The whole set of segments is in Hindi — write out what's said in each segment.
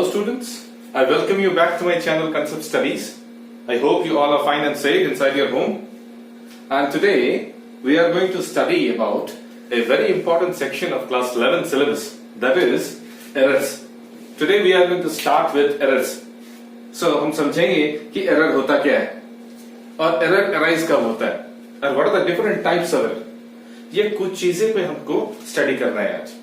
students, I welcome you back to my channel Concept Studies. I hope you all are fine and safe inside your home. And today we are going to study about a very important section of class 11 syllabus, that is errors. Today we are going to start with errors. So हम समझेंगे कि error होता क्या है और error arise कब होता है और what are the different types of error. ये कुछ चीजें पे हमको स्टडी करना है आज.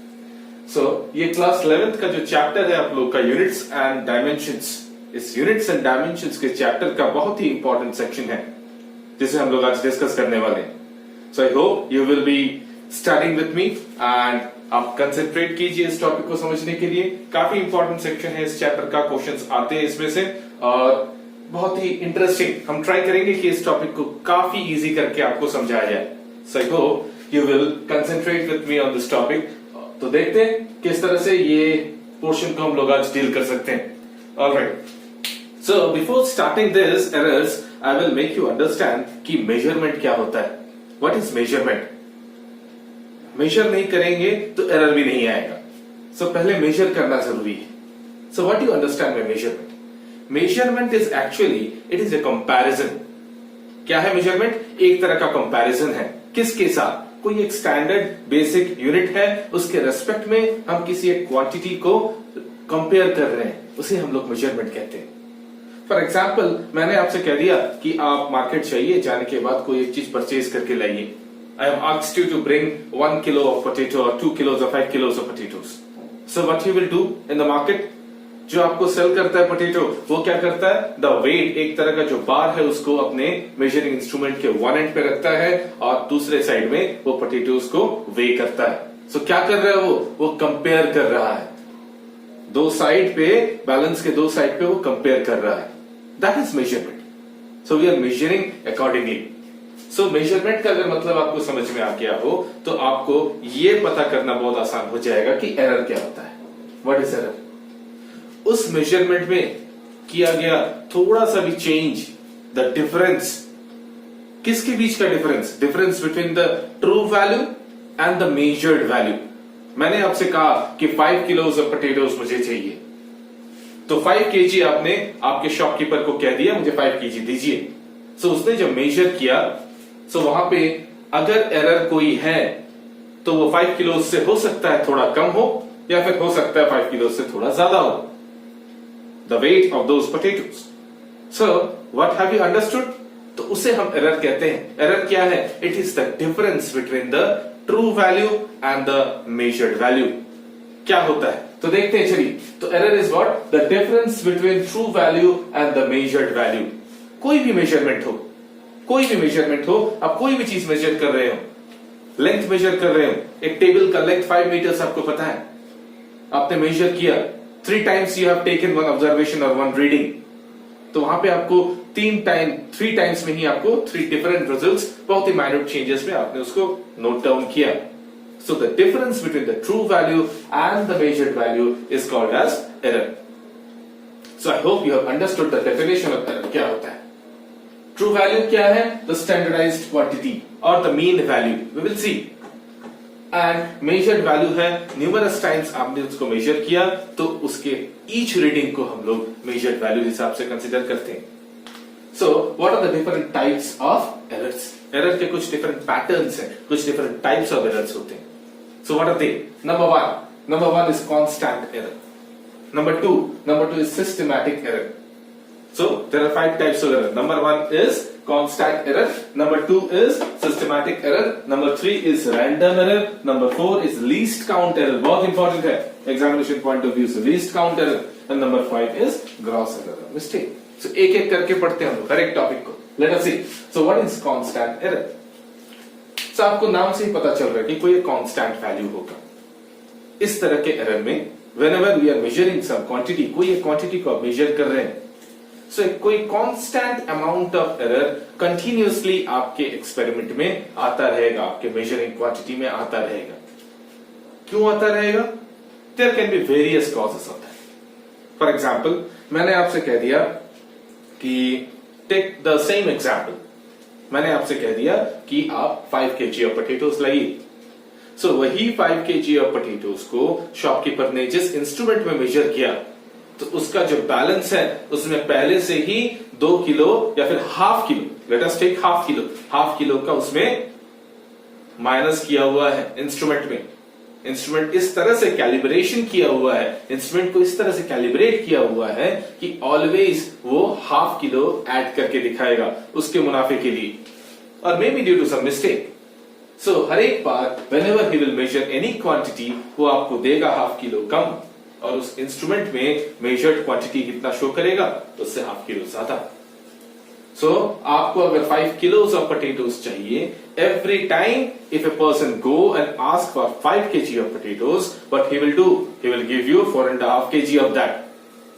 ये क्लास 11th का जो चैप्टर है आप लोग का यूनिट्स एंड डायमेंशंस, इस यूनिट्स एंड डायमेंशंस के चैप्टर का बहुत ही इंपॉर्टेंट सेक्शन है जिसे हम लोग आज डिस्कस करने वाले हैं. So I hope you will be studying with me and आप कंसंट्रेट कीजिए इस टॉपिक को समझने के लिए. काफी इंपॉर्टेंट सेक्शन है इस चैप्टर का, क्वेश्चंस आते हैं इसमें से और बहुत ही इंटरेस्टिंग. हम ट्राई करेंगे कि इस टॉपिक को काफी इजी करके आपको समझाया जाए. So I hope you will concentrate with me on this topic. तो देखते हैं किस तरह से ये पोर्शन को हम लोग आज डील कर सकते हैं. Alright, so before starting this errors I will make you understand कि मेजरमेंट क्या होता है. What is measurement? मेजर नहीं करेंगे तो एरर भी नहीं आएगा. सो पहले मेजर करना जरूरी है. So what you understand bye measurement? Measurement is actually it is a comparison. क्या है मेजरमेंट? एक तरह का कंपैरिजन है. किसके साथ? कोई एक स्टैंडर्ड बेसिक यूनिट है, उसके रेस्पेक्ट में हम किसी एक क्वांटिटी को कंपेयर कर रहे हैं, उसे हम लोग मेजरमेंट कहते हैं. फॉर एग्जाम्पल मैंने आपसे कह दिया कि आप मार्केट चाहिए, जाने के बाद कोई एक चीज परचेज करके लाइए. I have asked you to bring 1 kilo of potato और 2 किलोज और 5 kilos of potatoes. So what you will do in the market? जो आपको सेल करता है पोटैटो, वो क्या करता है? द वेट, एक तरह का जो बार है, उसको अपने मेजरिंग इंस्ट्रूमेंट के वन एंड पे रखता है और दूसरे साइड में वो पोटैटोज को वे करता है. सो क्या कर रहा है वो कंपेयर कर रहा है. दो साइड पे, बैलेंस के दो साइड पे वो कंपेयर कर रहा है. That is measurement. So we are measuring accordingly. So measurement का अगर मतलब आपको समझ में आ गया हो तो आपको ये पता करना बहुत आसान हो जाएगा कि एरर क्या होता है. What is error? उस मेजरमेंट में किया गया थोड़ा सा भी चेंज, द डिफरेंस. किसके बीच का difference? Difference between the true value and the measured value. मैंने आपसे कहा कि 5 किलोज ऑफ पोटैटोज मुझे चाहिए, तो 5 केजी आपने आपके शॉपकीपर को कह दिया मुझे 5 केजी दीजिए. सो उसने जब मेजर किया, सो वहां पे अगर एरर कोई है तो वो 5 किलो से हो सकता है थोड़ा कम हो या फिर हो सकता है 5 किलो से थोड़ा ज्यादा हो. The weight of those potatoes. So, what have you understood? तो उसे हम एरर कहते हैं. एरर क्या है? It is the difference between the true value and the measured value. क्या होता है? तो देखते हैं चलिए. तो error is what? The difference between true value and the measured value. कोई भी मेजरमेंट हो, कोई भी मेजरमेंट हो, आप कोई भी चीज मेजर कर रहे हो, लेंथ मेजर कर रहे हो, एक टेबल का लेंथ 5 मीटर्स आपको पता है, आपने मेजर किया, 3 times you have taken one observation or one reading, तो वहां पे आपको 3 टाइम्स में ही आपको 3 डिफरेंट रिजल्ट्स, बहुत ही माइन्यूट चेंजेस में आपने उसको नोट डाउन किया. So the difference between the true value and the measured value is called as error. So I hope you have understood the definition of error. क्या होता है? ट्रू वैल्यू क्या है? द स्टैंडर्डाइज्ड क्वांटिटी और the mean value. We will see. And measured value है न्यूमरस टाइम्स आपने उसको मेजर किया, तो उसके ईच रीडिंग को हम लोग मेजर्ड वैल्यू हिसाब से कंसीडर करते हैं. So what are the different types of errors? Error के कुछ डिफरेंट पैटर्न्स हैं, कुछ डिफरेंट टाइप्स ऑफ एरर्स होते हैं. So what are they? Number one is constant error. Number two is systematic error. So there are 5 types of error. Number 1 is constant error. Number 2 is systematic error. Number 3 is random error. Number 4 is least count error. बहुत important है examination point of view से, least count error. And number 5 is gross error, mistake. So एक एक करके पढ़ते हैं हम लोग हर एक टॉपिक को. Let us see. So what is constant error? So आपको नाम से ही पता चल रहा है कि कोई constant value होगा. इस तरह के error में whenever we are measuring some quantity, कोई एक quantity को आप measure कर रहे हैं, सो कोई constant amount of error continuously आपके एक्सपेरिमेंट में आता रहेगा, आपके मेजरिंग क्वांटिटी में आता रहेगा. क्यों आता रहेगा? There can be various causes of that. For example मैंने आपसे कह दिया कि टेक द सेम एग्जांपल, मैंने आपसे कह दिया कि आप 5 केजी ऑफ पोटैटोज लाइए. सो वही 5 केजी ऑफ पोटैटोज को शॉपकीपर ने जिस इंस्ट्रूमेंट में मेजर किया तो उसका जो बैलेंस है उसमें पहले से ही 2 किलो या फिर half kilo, let us take half kilo का उसमें माइनस किया हुआ है इंस्ट्रूमेंट में। इंस्ट्रूमेंट इस तरह से कैलिब्रेशन किया हुआ है, इंस्ट्रूमेंट को इस तरह से कैलिब्रेट किया हुआ है कि ऑलवेज वो हाफ किलो ऐड करके दिखाएगा उसके मुनाफे के लिए, और may be due to some mistake. So हर एक बार whenever he will measure any quantity वो आपको देगा हाफ किलो कम, और उस इंस्ट्रूमेंट में मेजर्ड क्वांटिटी कितना शो करेगा, उससे हाफ किलो ज्यादा। सो आपको अगर 5 kilos of potatoes चाहिए, every time if a person go and ask for 5 kg of potatoes, what he will do? He will give you 4.5 kg of that.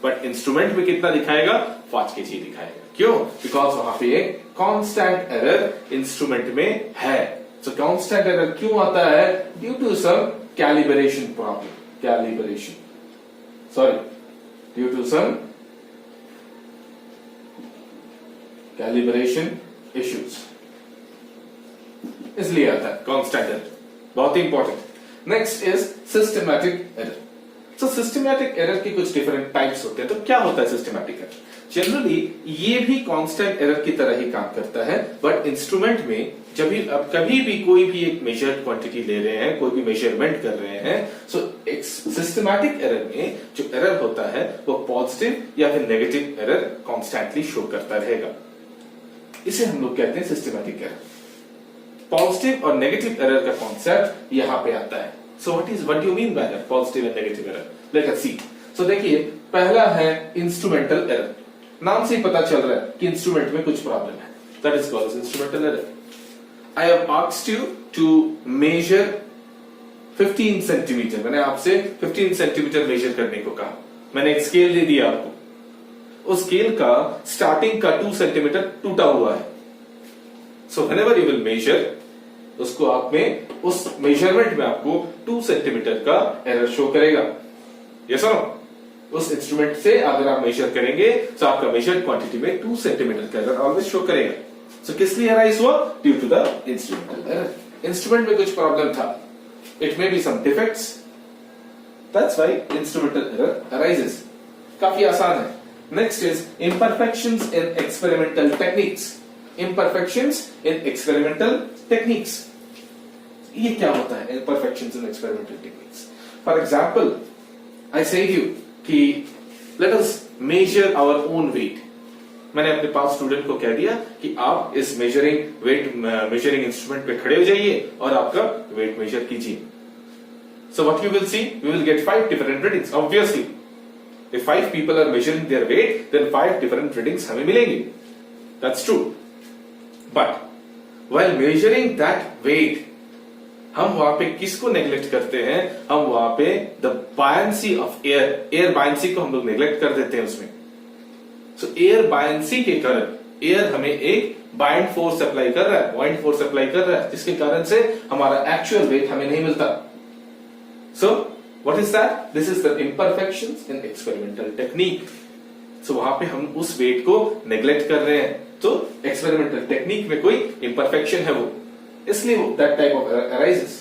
But instrument में कितना दिखाएगा? 5 kg दिखाएगा। क्यों? Because वहां पे एक constant error instrument में है। So constant error क्यों आता है? Due to some calibration problem. Due to some calibration issues, इसलिए आता है कांस्टेंट एरर, बहुत ही important. Next is systematic error. So systematic error के कुछ डिफरेंट टाइप्स होते हैं। तो क्या होता है सिस्टमैटिक एरर? जनरली ये भी कांस्टेंट एरर की तरह ही काम करता है, बट इंस्ट्रूमेंट में जब भी अब कभी भी कोई भी एक मेजर्ड क्वांटिटी ले रहे हैं, कोई भी मेजरमेंट कर रहे हैं, सो एक सिस्टमैटिक एरर में जो एरर होता है वो पॉजिटिव या फिर नेगेटिव एरर कॉन्स्टेंटली शो करता रहेगा। इसे हम लोग कहते हैं सिस्टमैटिक एरर। पॉजिटिव और नेगेटिव एरर का कॉन्सेप्ट यहां पे आता है। So what do you mean by that positive and negative error? Let us see. So देखिए, पहला है इंस्ट्रूमेंटल एरर। नाम से ही पता चल रहा है कि इंस्ट्रूमेंट में कुछ प्रॉब्लम है, that is called instrumental error. I have asked you to measure 15 centimetre. मैंने आपसे 15 सेंटीमीटर मेजर करने को कहा, मैंने एक स्केल दे दिया आपको, उस स्केल का स्टार्टिंग का 2 सेंटीमीटर टूटा हुआ है। So whenever you will measure, उसको आप में उस मेजरमेंट में आपको 2 सेंटीमीटर का एरर शो करेगा। यस और नो? उस इंस्ट्रूमेंट से अगर आप मेजर करेंगे तो आपका मेजर्ड क्वांटिटी में 2 सेंटीमीटर का एरर ऑलवेज शो करेगा। सो किस लिए अराइज हुआ? Due to the instrumental error. Instrument में कुछ प्रॉब्लम था, it may be some defects, that's why instrumental error arises. काफी आसान है। Next is imperfections in experimental techniques. Imperfections in experimental techniques. ये क्या होता है imperfections in experimental techniques? For example, I say to you कि let us measure our own weight. मैंने अपने पास स्टूडेंट को कह दिया कि आप इस मेजरिंग इंस्ट्रूमेंट पे खड़े हो जाइए और आपका वेट मेजर कीजिए। So what you will see? We will get 5 different readings. Obviously, if 5 people are measuring their weight, then 5 different readings हमें मिलेंगे। That's true. But while measuring that weight, हम वहां पे किसको नेग्लेक्ट करते हैं? हम वहां पे the buoyancy of air buoyancy को हम लोग नेग्लेक्ट कर देते हैं उसमें। So air buoyancy के कारण एयर हमें एक बाइंड फोर्स अप्लाई कर रहा है, जिसके कारण से हमारा एक्चुअल वेट हमें नहीं मिलता। So what is that? This is the imperfections in experimental technique. So वहां पे हम उस वेट को नेग्लेक्ट कर रहे हैं, तो एक्सपेरिमेंटल टेक्निक में कोई imperfection है वो, इसलिए that type of error arises.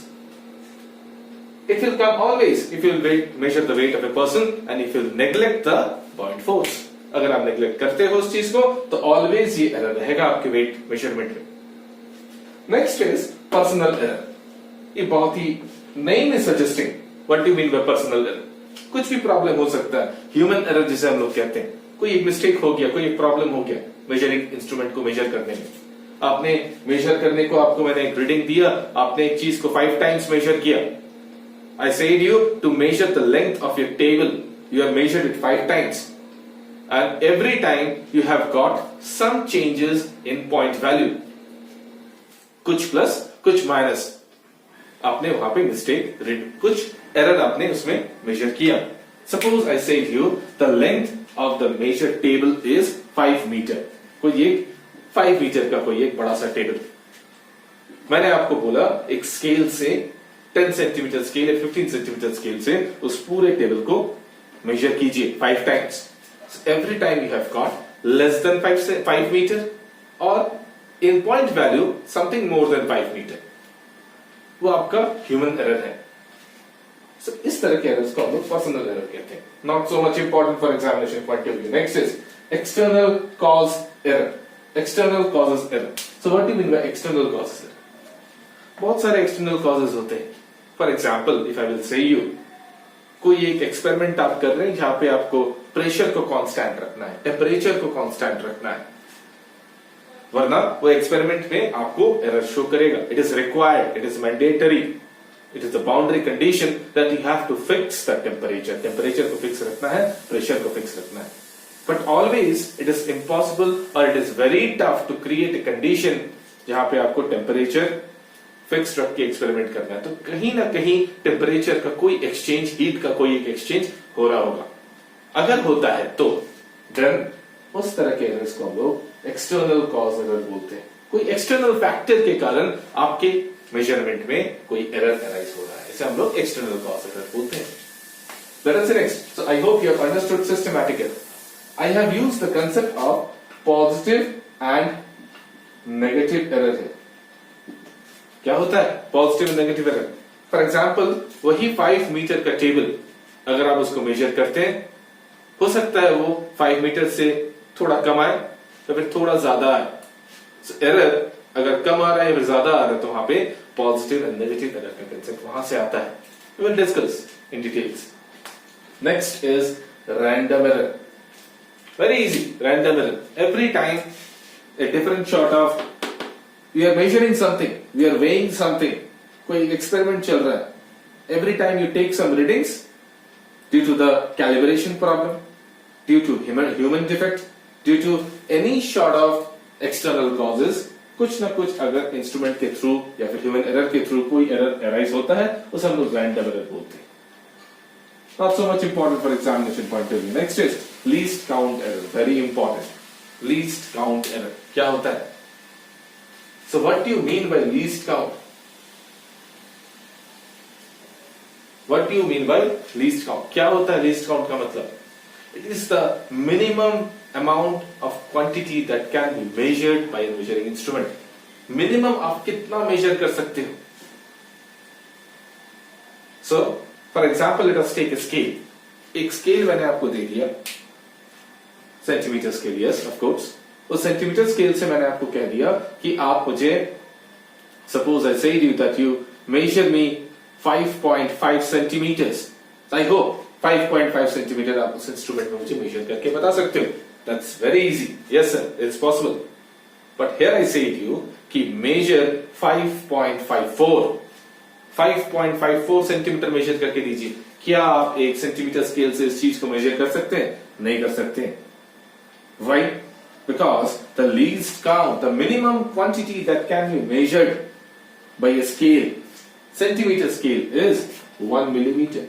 It will come always if you will measure the weight of a person and if you will neglect the buoyant force. अगर आप नेग्लेक्ट करते हो उस चीज को तो ऑलवेज ये एरर रहेगा आपके वेट मेजरमेंट में। Next is personal error. ये बहुत ही name is suggesting what do you mean by personal error. कुछ भी प्रॉब्लम हो सकता है, ह्यूमन एरर जिसे हम लोग कहते हैं। कोई एक मिस्टेक हो गया, कोई एक प्रॉब्लम हो गया मेजरिंग इंस्ट्रूमेंट को मेजर करने में। आपने मेजर करने को आपको मैंने एक रीडिंग दिया, आपने एक चीज को 5 टाइम्स मेजर किया। I said you to measure the length of your table. You have measured it 5 times. And every time you have got some changes in point value. कुछ प्लस, कुछ माइनस। आपने वहां पे मिस्टेक, कुछ एरर आपने उसमें मेजर किया। Suppose I say to you, the length of the measured table is 5 meter. कोई एक 5 मीटर का कोई एक बड़ा सा टेबल। मैंने आपको बोला एक स्केल से 10 सेंटीमीटर स्केल या 15 सेंटीमीटर स्केल से उस पूरे टेबल को मेजर कीजिए 5 times. Every time you have got less than 5 metre और इन point value something more than 5 metre, वो आपका ह्यूमन एरर है। So इस तरह के एरर्स को हम लोग पर्सनल एरर कहते हैं. Not so much important for examination point of view. Next is external cause error. External causes error. So what do you mean by external causes error? बहुत सारे external causes होते हैं. For example, if I will say you, कोई एक एक्सपेरिमेंट आप कर रहे हैं जहां पे आपको प्रेशर को कांस्टेंट रखना है, टेम्परेचर को कांस्टेंट रखना है, वरना वो एक्सपेरिमेंट में आपको एरर शो करेगा. It is required, it is mandatory, it is the boundary condition that you have to fix the temperature. Temperature को फिक्स रखना है, प्रेशर को फिक्स रखना है. But always it is impossible और it is very tough to create a condition जहां पे आपको टेम्परेचर फिक्स रख के एक्सपेरिमेंट करना है. तो कहीं ना कहीं टेम्परेचर का कोई एक्सचेंज, हीट का कोई एक एक्सचेंज हो रहा होगा. अगर होता है तो देन उस तरह के एरर्स को हम लोग एक्सटर्नल कॉज एरर बोलते हैं. कोई एक्सटर्नल फैक्टर के कारण आपके मेजरमेंट में कोई एरर अराइज हो रहा है, इसे हम लोग एक्सटर्नल कॉज एरर बोलते हैं. Let us next. So I hope you have understood systematic error. I have used the concept of positive and negative error here. क्या होता है positive and negative error? For example वही 5 मीटर का टेबल अगर आप उसको मेजर करते हैं, हो सकता है वो 5 मीटर से थोड़ा कम आए या फिर थोड़ा ज्यादा आए. एरर अगर कम आ रहा है या फिर ज्यादा आ रहा है तो वहां पे पॉजिटिव एंड नेगेटिव एरर का कंसेप्ट वहां से आता है. We will discuss in details. Next is random error. Very easy. Random error, every time a different sort of, we are measuring something, we are weighing something, कोई experiment चल रहा है, every time you take some readings, due to the calibration problem, due to human defect, due to any sort of external causes, कुछ ना कुछ अगर इंस्ट्रूमेंट के थ्रू या फिर ह्यूमन एरर के थ्रू कोई एरर अराइज होता है, उसे हम लोग रैंडम एरर बोलते हैं. Not so much important for examination point of view. Next is least count error. Very important. Least count error. क्या होता है? So what do you mean by least count? What do you mean by least count? क्या होता है least count का मतलब? It is the minimum amount of quantity that can be measured by a measuring instrument. Minimum आप कितना measure कर सकते हो? So, for example, let us take a scale. एक scale मैंने आपको दे दिया, centimetre scale, yes, of course. उस सेंटीमीटर स्केल से मैंने आपको कह दिया कि आप मुझे, suppose I say to you that you measure me 5.5 centimeters. I hope 5.5 centimeter आप उस इंस्ट्रूमेंट में मुझे मेजर करके बता सकते हो. That's very easy. Yes sir, it's possible. But here I say to you कि measure 5.54. 5.54 सेंटीमीटर मेजर करके दीजिए. क्या आप एक सेंटीमीटर स्केल से इस चीज को मेजर कर सकते हैं? नहीं कर सकते. Why? Because the least count, the minimum quantity that can be measured by a scale, centimeter scale, is 1 millimeter.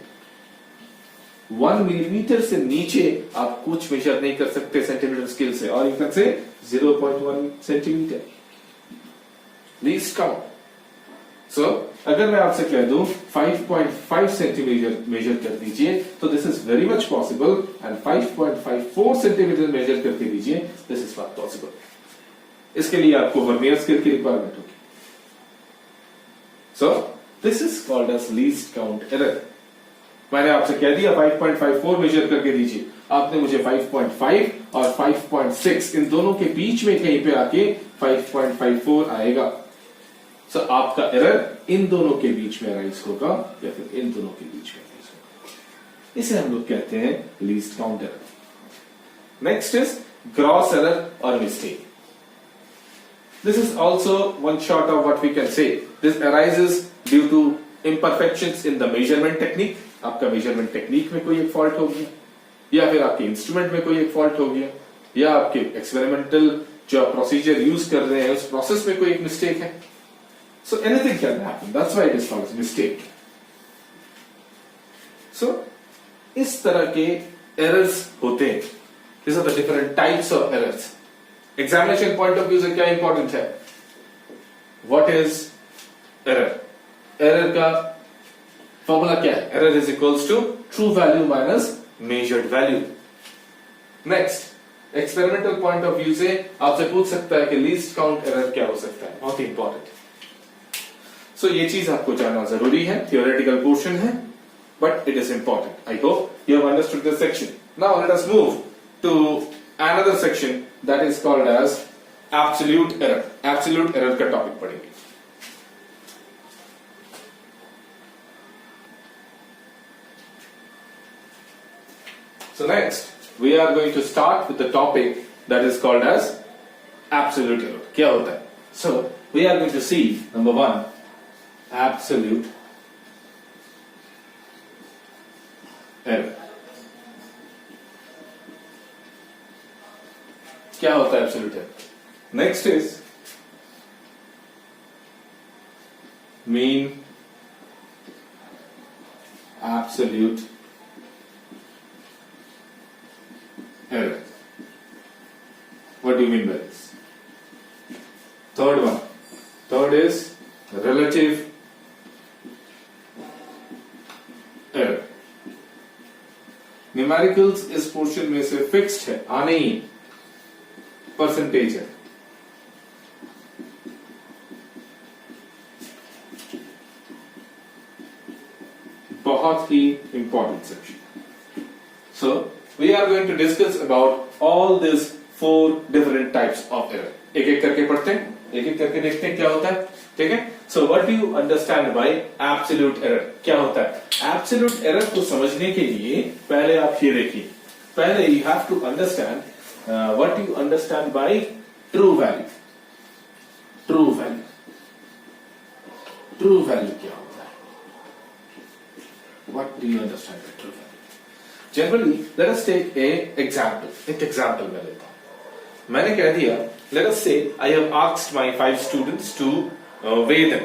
1 millimeter से नीचे आप कुछ मेजर नहीं कर सकते सेंटीमीटर स्केल से, और you can say 0.1 centimeter. Least count. So, अगर मैं आपसे कह दूं 5.5 सेंटीमीटर मेजर कर दीजिए, तो this is very much possible, and 5.54 centimetre measure करके दीजिए, दिस इज नॉट पॉसिबल. इसके लिए आपको वर्नियर स्केल की रिक्वायरमेंट होगी. So this is called as least count error. मैंने आपसे कह दिया 5.54 मेजर करके दीजिए, आपने मुझे 5.5 और 5.6 इन दोनों के बीच में कहीं पे आके 5.54 आएगा. So, आपका एरर इन दोनों के बीच में अराइज होगा या फिर इन दोनों के बीच में अराइज होगा. इसे हम लोग कहते हैं least count error. Next is gross error और mistake. This is also one short of what we can say. This arises due to imperfections in the measurement technique. आपका मेजरमेंट टेक्निक में कोई एक फॉल्ट हो गया, या फिर आपके इंस्ट्रूमेंट में कोई एक फॉल्ट हो गया, या आपके एक्सपेरिमेंटल जो आप प्रोसीजर यूज कर रहे हैं उस प्रोसेस में कोई एक मिस्टेक है. So anything can happen. That's why it is called as mistake. So इस तरह के errors होते हैं. These are the different types of errors. Examination point of view से क्या important है? What is error? Error का formula क्या है? Error is equals to true value minus measured value. Next, experimental point of view से आपसे पूछ सकता है कि least count error क्या हो सकता है? बहुत important. So, ये चीज आपको जानना जरूरी है. थियोरेटिकल पोर्शन है, but it is important. I hope you have understood this section. Now let us move to another section that is called as absolute error. Absolute error का topic पढ़ेंगे. So next we are going to start with the topic that is called as absolute error. क्या होता है? So we are going to see number one, absolute error. क्या होता है absolute error? Next is mean absolute error. What do you mean by this? Third one. Third is relative error. Numericals इस पोर्शन में से फिक्स्ड है, आने ही परसेंटेज है. बहुत ही important section. So we are going to discuss about all this 4 different types of error. एक एक करके पढ़ते हैं, एक एक करके देखते हैं क्या होता है. ठीक है. So what do you understand bye absolute error? क्या होता है? एब्सोल्यूट एरर को समझने के लिए पहले आप ये देखिए. पहले you have to understand what you understand by true value. True value, true value क्या होता है? What do you understand by true value? Generally let us take a example. एक एग्जांपल मैं लेता हूं. मैंने कह दिया let us say I have asked my 5 students to weigh them.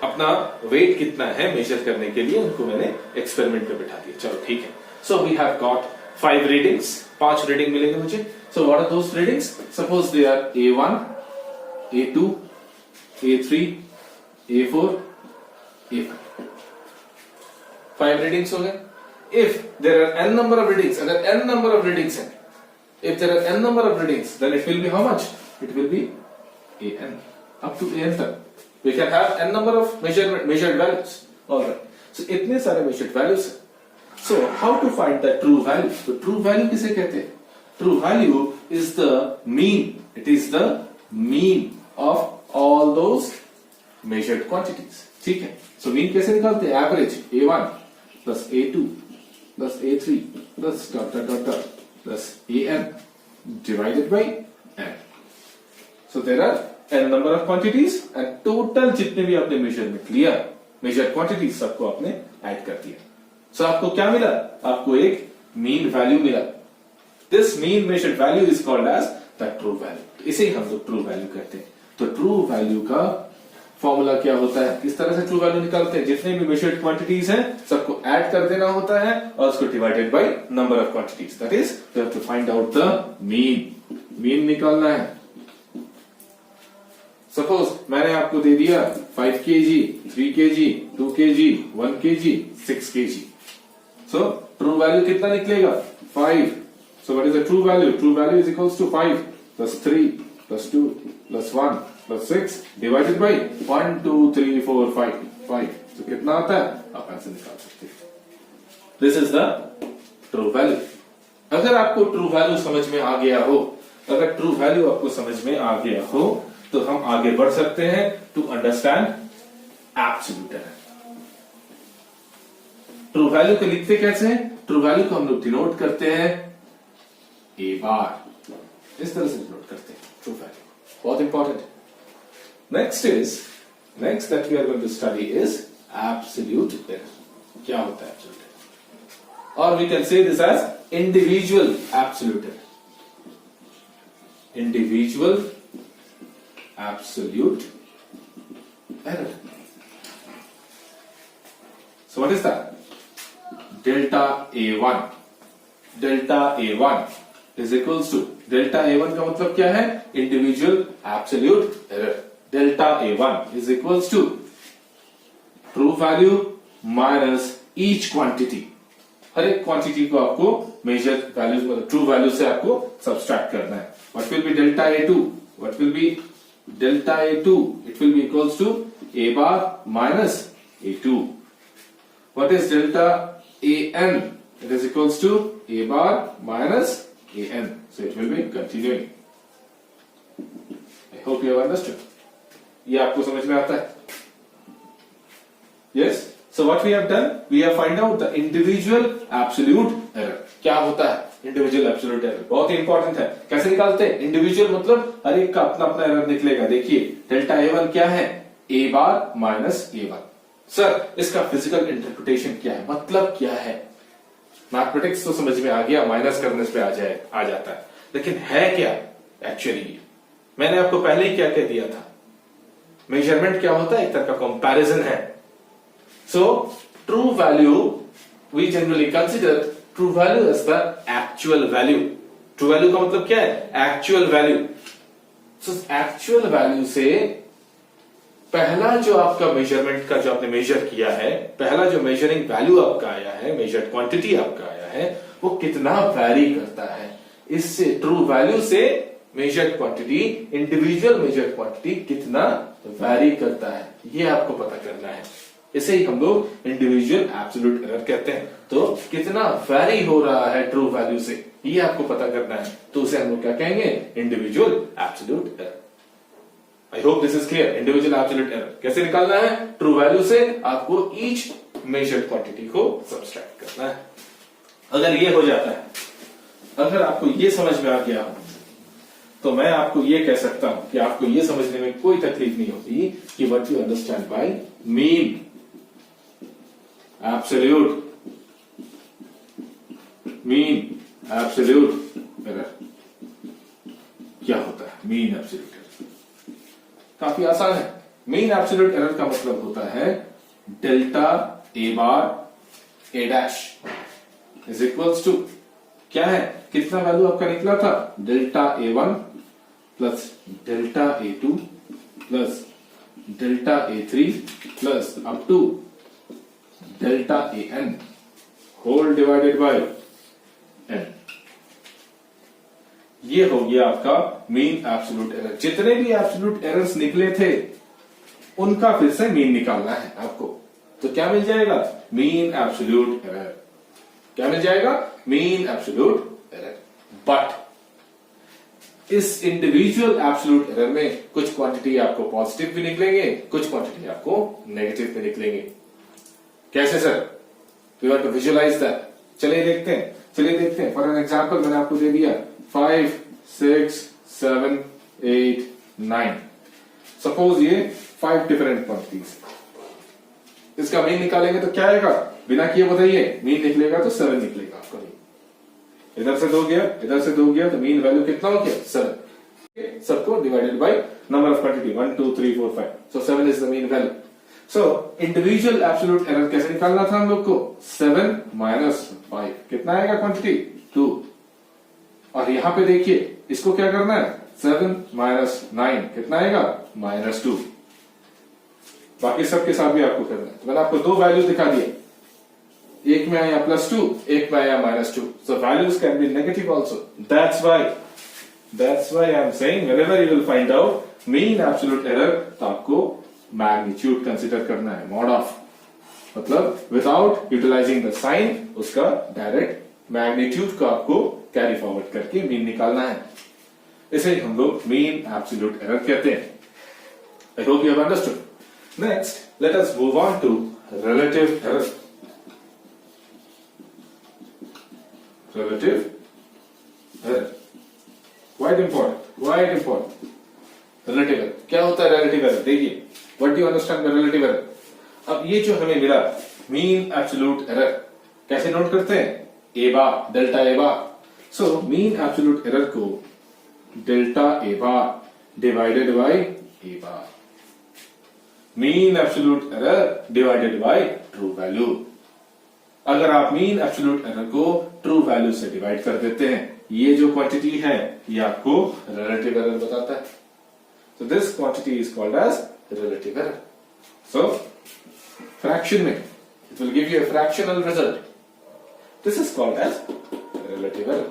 अपना weight कितना है मेजर करने के लिए उनको मैंने एक्सपेरिमेंट पे बिठा दिया. चलो ठीक है. So we have got 5 readings. 5 reading मिलेंगे मुझे. So what are those readings? Suppose they are A1, A2, A3, A4, A5. 5 readings हो गए. If there are n number of readings, अगर n number of readings हैं, if there are n number of readings, then it will be how much? It will be an up to an तक. We can have n number of measured values. All right. So इतने सारे measured values हैं. So how to find the true value? तो true value किसे कहते हैं? True value is the mean. It is the mean of all those measured quantities. ठीक है. So mean कैसे निकालते हैं? Average A1 plus A2 plus A3 plus dot dot dot dot plus AN divided by n. So there are n number of quantities and total जितने भी आपने मेजरमेंट लिया, मेजर्ड क्वांटिटीज सबको आपने ऐड कर दिया. So आपको क्या मिला? आपको एक मीन वैल्यू मिला. This mean measured value is called as the true value. तो इसे ही हम लोग ट्रू वैल्यू कहते हैं. तो ट्रू वैल्यू का फॉर्मूला क्या होता है? किस तरह से ट्रू वैल्यू निकालते हैं? जितने भी मेजर्ड क्वांटिटीज हैं सबको ऐड कर देना होता है और उसको divided by number of quantities. That is we have to find out the mean. Mean निकालना है. सपोज मैंने आपको दे दिया 5 kg, 3 kg, 2 kg, 1 kg, 6 kg. So true value कितना निकलेगा? 5. So what is the true value? True value is equals to 5 plus 3 plus 2 plus 1 plus 6 divided by 1, 2, 3, 4, 5. 5. So कितना आता है? आप ऐसे निकाल सकते हैं. This is the true value. अगर आपको true value समझ में आ गया हो, अगर true value आपको समझ में आ गया हो तो हम आगे बढ़ सकते हैं to understand absolute error. True value को लिखते कैसे हैं? ट्रू वैल्यू को हम लोग डिनोट करते हैं ए बार. इस तरह से डिनोट करते हैं ट्रू वैल्यू. बहुत important. Next that we are going to study is absolute error. क्या होता है एब्सोल्यूट एरर? और we can say this as individual absolute error. Individual absolute error. So what is that? Delta A1. Delta A1 is equals to delta A1 का मतलब क्या है? Individual absolute error. Delta A1 is equals to true value minus each quantity. हर एक क्वांटिटी को आपको मेजर वैल्यूज मतलब ट्रू वैल्यू से आपको सब्सट्रैक्ट करना है. What will be delta A2? What will be delta A2? It will be equals to A bar minus A2. What is delta an. It is equals to a bar minus an. So it will be continuing. I hope you have understood. ये आपको समझ में आता है? Yes. So what we have done? We have find out the individual absolute error. क्या होता है individual absolute error? बहुत ही इंपॉर्टेंट है. कैसे निकालते हैं? Individual मतलब हर एक का अपना अपना एरर निकलेगा. देखिए डेल्टा A1 क्या है? A bar minus A1. Sir इसका फिजिकल इंटरप्रिटेशन क्या है? मतलब क्या है? मैथमेटिक्स तो समझ में आ गया, माइनस करने पे आ जाता है, लेकिन है क्या एक्चुअली? मैंने आपको पहले ही क्या कह दिया था, मेजरमेंट क्या होता है? एक तरह का कंपैरिजन है. So true value we generally consider true value as the actual value. True value का मतलब क्या है? Actual value. So actual value से पहला जो आपका मेजरमेंट का जो आपने मेजर किया है, पहला जो मेजरिंग वैल्यू आपका आया है, मेजर्ड क्वांटिटी आपका आया है, वो कितना वैरी करता है. इससे ट्रू वैल्यू से measured quantity, individual measured quantity कितना वैरी करता है, ये आपको पता करना है. इसे ही हम लोग इंडिविजुअल एब्सोल्यूट एरर कहते हैं. तो कितना वैरी हो रहा है ट्रू वैल्यू से, ये आपको पता करना है. तो उसे हम लोग क्या कहेंगे? Individual absolute error. I hope this is clear. Individual absolute error कैसे निकालना है? ट्रू वैल्यू से आपको ईच मेजर्ड क्वांटिटी को सब्सट्रैक्ट करना है. अगर ये हो जाता है, अगर आपको ये समझ में आ गया तो मैं आपको ये कह सकता हूं कि आपको ये समझने में कोई तकलीफ नहीं होती कि what you understand bye mean absolute error क्या होता है. मीन एब्सोल्यूट एरर काफी आसान है. मीन एब्सोल्यूट एरर का मतलब होता है delta A bar A dash is equals to क्या है? कितना वैल्यू आपका निकला था? Delta A1 plus delta A2 plus delta A3 plus up to delta AN whole divided by n. ये हो गया आपका मीन एब्सोल्यूट एरर. जितने भी एब्सोल्यूट एरर्स निकले थे उनका फिर से मीन निकालना है आपको. तो क्या मिल जाएगा? Mean absolute error. क्या मिल जाएगा? Mean absolute error. बट इस इंडिविजुअल एब्सोल्यूट एरर में कुछ क्वांटिटी आपको पॉजिटिव भी निकलेंगे, कुछ क्वांटिटी आपको नेगेटिव भी निकलेंगे. कैसे sir? We want to visualise that. चलिए देखते हैं. फॉर एन एग्जांपल मैंने आपको दे दिया 5, 6, 7, 8, 9. सपोज ये 5 डिफरेंट क्वांटिटीज. इसका मीन निकालेंगे तो क्या आएगा? बिना किए बताइए. मीन निकलेगा तो 7 निकलेगा आपका मीन. इधर से 2 गया, इधर से 2 गया, तो मीन वैल्यू कितना हो गया? 7. सबको divided by number of quantity 1, 2, 3, 4, 5. So 7 is the mean value. So individual absolute error कैसे निकालना था हम लोग को? 7 माइनस 5 कितना आएगा क्वांटिटी? 2. और यहां पे देखिए इसको क्या करना है? 7 माइनस 9 कितना आएगा? -2. बाकी सबके साथ भी आपको करना है. तो मैंने आपको 2 वैल्यू दिखा दिए. एक में आया +2, एक में आया -2. So values can be negative also. That's why I am saying whenever you will find out mean absolute error, तो आपको मैग्नीट्यूड कंसिडर करना है. मॉड ऑफ मतलब विदाउट यूटिलाइजिंग द साइन, उसका डायरेक्ट मैग्नीट्यूड को आपको कैरी फॉरवर्ड करके मीन निकालना है. इसे हम लोग मीन एब्सोल्यूट एरर कहते हैं. I hope you have understood. Next let us move on to relative error. Relative error. Quite important. Relative error. क्या होता है relative error? देखिए, what do you understand by relative error? अब ये जो हमें मिला mean absolute error, कैसे नोट करते हैं? A bar, delta A bar. So mean absolute error को delta A bar divided by A bar. Mean absolute error divided by true value. अगर आप मीन एब्सोल्यूट एरर को ट्रू वैल्यू से डिवाइड कर देते हैं, ये जो क्वांटिटी है ये आपको रिलेटिव एरर बताता है. So this quantity is called as relative error. So fraction में it will give you a fractional result. This is called as relative error.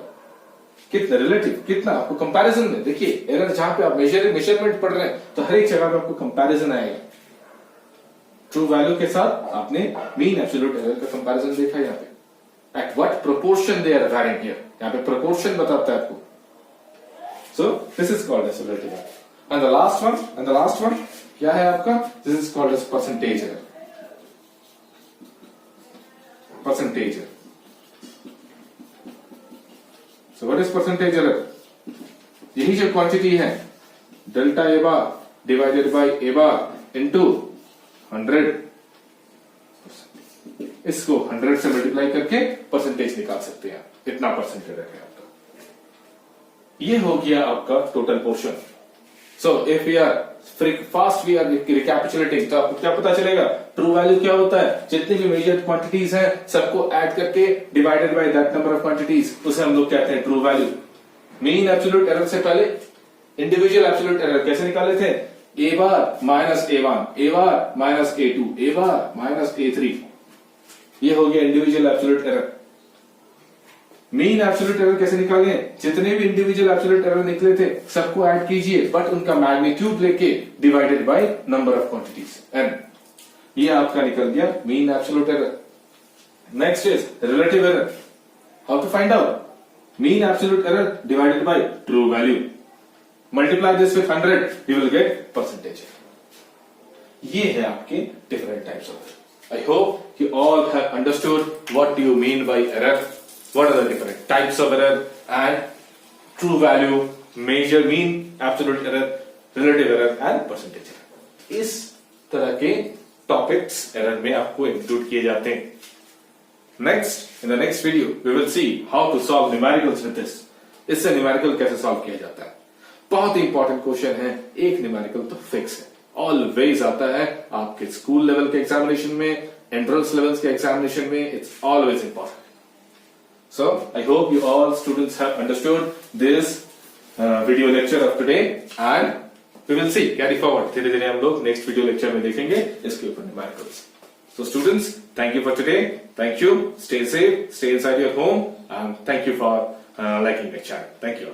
कितना रिलेटिव, कितना आपको कंपैरिजन में देखिए एरर जहां पे आप मेजरमेंट पढ़ रहे हैं तो हर एक जगह पे आपको कंपैरिजन आएगा. ट्रू वैल्यू के साथ आपने मीन एब्सोल्यूट एरर का कंपैरिजन देखा यहाँ पे. At what proportion they are varying here, यहां पे प्रोपोर्शन बताता है आपको. So this is called as relative error. And the last one क्या है आपका? This is called as percentage error. Percentage error. So what is percentage error? यही जो क्वांटिटी है delta A bar divided by A bar into 100, इसको 100 से मल्टीप्लाई करके परसेंटेज निकाल सकते हैं. इतना परसेंटेज है आपका. ये हो गया आपका total portion. So if we are fast we are recapitulating, तो आपको क्या पता चलेगा? ट्रू वैल्यू क्या होता है? जितनी भी मेजर्ड क्वांटिटीज हैं सबको ऐड करके divided by that number of quantities, उसे हम लोग कहते हैं true value. Mean absolute error से पहले इंडिविजुअल एब्सोल्यूट एरर कैसे निकाले थे? ए बार माइनस A1, ए बार माइनस A2, ए बार माइनस A3. ये हो गया individual absolute error. Mean absolute error कैसे निकाले? जितने भी इंडिविजुअल एब्सोल्यूट एरर निकले थे सबको ऐड कीजिए, बट उनका मैग्नीट्यूड लेके divided by number of quantities n. ये आपका निकल गया mean absolute error. Next is relative error. How to find out? Mean absolute error divided by true value. Multiply this with 100, you will get percentage. ये है आपके different types of error. I hope you all have understood what do you mean by error, what are the different types of error, and true value, measure, mean, absolute error, relative error, and percentage error. इस तरह के टॉपिक्स एरर में आपको इंक्लूड किए जाते हैं. Next, in the next video we will see how to solve numericals with this. इससे न्यूमेरिकल कैसे सॉल्व किया जाता है. बहुत ही इंपॉर्टेंट क्वेश्चन है. एक न्यूमेरिकल तो फिक्स है, ऑलवेज आता है आपके स्कूल लेवल के एग्जामिनेशन में, एंट्रेंस लेवल्स के एग्जामिनेशन में. It's always important. So I hope you all students have understood this video lecture of today, and we will see carry forward. धीरे धीरे हम लोग नेक्स्ट वीडियो लेक्चर में देखेंगे इसके ऊपर numericals. So students, thank you for today. Thank you. Stay safe, stay inside your home, and thank you for liking my channel. Thank you.